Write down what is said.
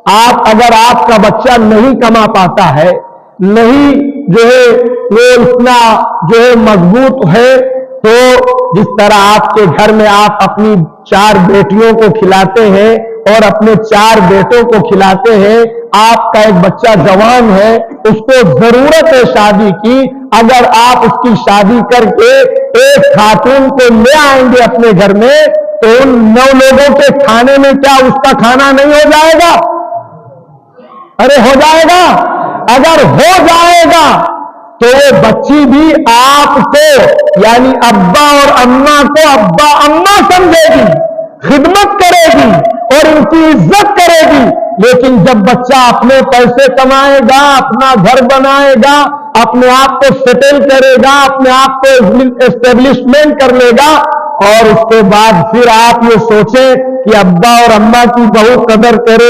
آپ اگر آپ کا بچہ نہیں کما پاتا ہے, نہیں جو ہے وہ اتنا جو ہے مضبوط ہے, تو جس طرح آپ کے گھر میں آپ اپنی 4 بیٹیوں کو کھلاتے ہیں اور اپنے 4 بیٹوں کو کھلاتے ہیں, آپ کا ایک بچہ جوان ہے, اس کو ضرورت ہے شادی کی, اگر آپ اس کی شادی کر کے ایک خاتون کو لے آئیں گے اپنے گھر میں, تو ان 9 لوگوں کے کھانے میں کیا اس کا کھانا نہیں ہو جائے گا؟ ارے ہو جائے گا. اگر ہو جائے گا تو وہ بچی بھی آپ کو یعنی ابا اور اماں کو ابا اماں سمجھے گی, خدمت کرے گی اور ان کی عزت کرے گی. لیکن جب بچہ اپنے پیسے کمائے گا, اپنا گھر بنائے گا, اپنے آپ کو سیٹل کرے گا, اپنے آپ کو اسٹیبلشمنٹ کر لے گا, اور اس کے بعد پھر آپ یہ سوچیں کہ ابا اور اماں کی بہو قدر کرے